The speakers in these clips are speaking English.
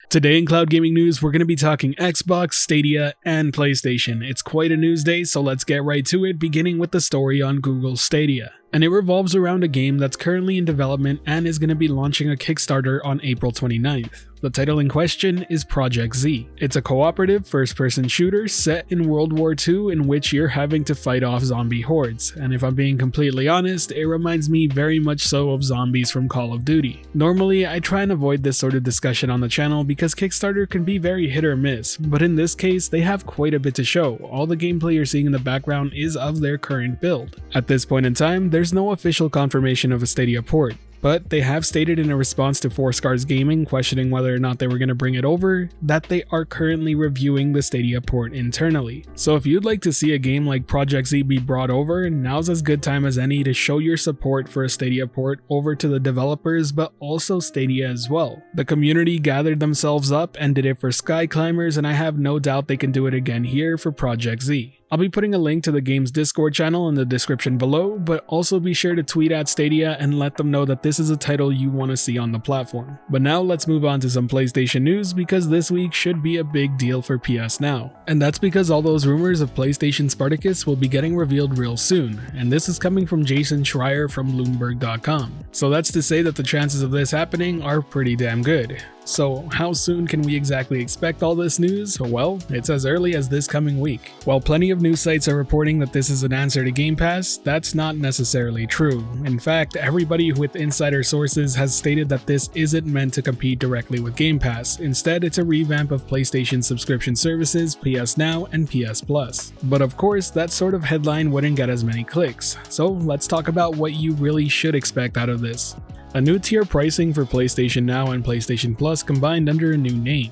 Today in Cloud Gaming News, we're going to be talking Xbox, Stadia, and PlayStation. It's quite a news day, so let's get right to it, beginning with the story on Google Stadia. And it revolves around a game that's currently in development and is going to be launching a Kickstarter on April 29th. The title in question is Projekt Z. It's a cooperative first-person shooter set in World War II in which you're having to fight off zombie hordes, and if I'm being completely honest, it reminds me very much so of zombies from Call of Duty. Normally, I try and avoid this sort of discussion on the channel because Kickstarter can be very hit or miss, but in this case, they have quite a bit to show. All the gameplay you're seeing in the background is of their current build. At this point in time, there's no official confirmation of a Stadia port, but they have stated in a response to Foursquare's Gaming questioning whether or not they were going to bring it over, that they are currently reviewing the Stadia port internally. So if you'd like to see a game like Projekt Z be brought over, now's as good time as any to show your support for a Stadia port over to the developers, but also Stadia as well. The community gathered themselves up and did it for Sky Climbers, and I have no doubt they can do it again here for Projekt Z. I'll be putting a link to the game's Discord channel in the description below, but also be sure to tweet at Stadia and let them know that this is a title you want to see on the platform. But now let's move on to some PlayStation news, because this week should be a big deal for PS Now. And that's because all those rumors of PlayStation Spartacus will be getting revealed real soon, and this is coming from Jason Schreier from Bloomberg.com. So that's to say that the chances of this happening are pretty damn good. So how soon can we exactly expect all this news? Well, it's as early as this coming week. While plenty of news sites are reporting that this is an answer to Game Pass, that's not necessarily true. In fact, everybody with insider sources has stated that this isn't meant to compete directly with Game Pass. Instead, it's a revamp of PlayStation subscription services, PS Now and PS Plus. But of course, that sort of headline wouldn't get as many clicks. So let's talk about what you really should expect out of this. A new tier pricing for PlayStation Now and PlayStation Plus combined under a new name.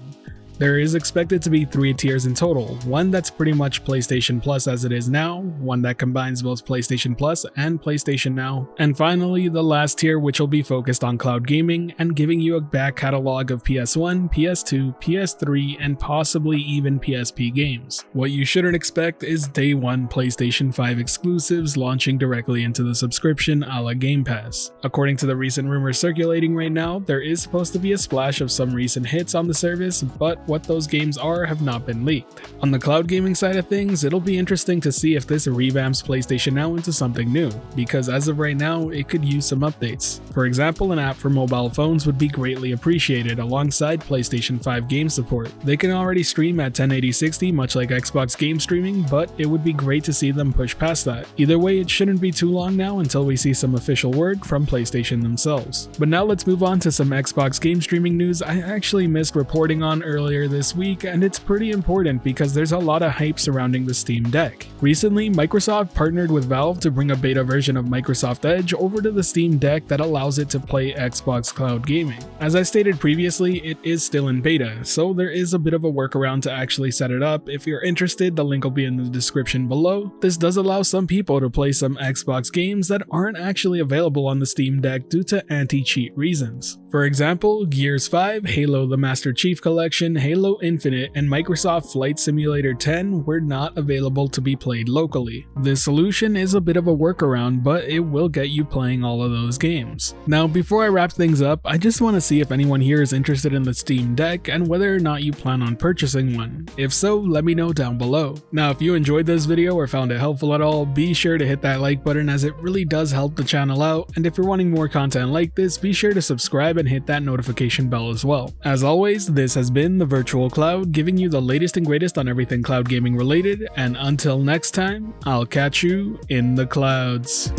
There is expected to be 3 tiers in total, one that's pretty much PlayStation Plus as it is now, one that combines both PlayStation Plus and PlayStation Now, and finally the last tier, which will be focused on cloud gaming and giving you a back catalog of PS1, PS2, PS3, and possibly even PSP games. What you shouldn't expect is day 1 PlayStation 5 exclusives launching directly into the subscription a la Game Pass. According to the recent rumors circulating right now, there is supposed to be a splash of some recent hits on the service, but what those games are have not been leaked. On the cloud gaming side of things, it'll be interesting to see if this revamps PlayStation Now into something new, because as of right now, it could use some updates. For example, an app for mobile phones would be greatly appreciated alongside PlayStation 5 game support. They can already stream at 1080-60 much like Xbox game streaming, but it would be great to see them push past that. Either way, it shouldn't be too long now until we see some official word from PlayStation themselves. But now let's move on to some Xbox game streaming news I actually missed reporting on earlier this week, and it's pretty important because there's a lot of hype surrounding the Steam Deck. Recently, Microsoft partnered with Valve to bring a beta version of Microsoft Edge over to the Steam Deck that allows it to play Xbox cloud gaming. As I stated previously, it is still in beta, so there is a bit of a workaround to actually set it up. If you're interested, the link will be in the description below. This does allow some people to play some Xbox games that aren't actually available on the Steam Deck due to anti-cheat reasons. For example, Gears 5, Halo the Master Chief Collection, Halo Infinite, and Microsoft Flight Simulator 10 were not available to be played locally. This solution is a bit of a workaround, but it will get you playing all of those games. Now, before I wrap things up, I just want to see if anyone here is interested in the Steam Deck and whether or not you plan on purchasing one. If so, let me know down below. Now, if you enjoyed this video or found it helpful at all, be sure to hit that like button as it really does help the channel out, and if you're wanting more content like this, be sure to subscribe and hit that notification bell as well. As always, this has been the Virtual Cloud, giving you the latest and greatest on everything cloud gaming related, and until next time, I'll catch you in the clouds.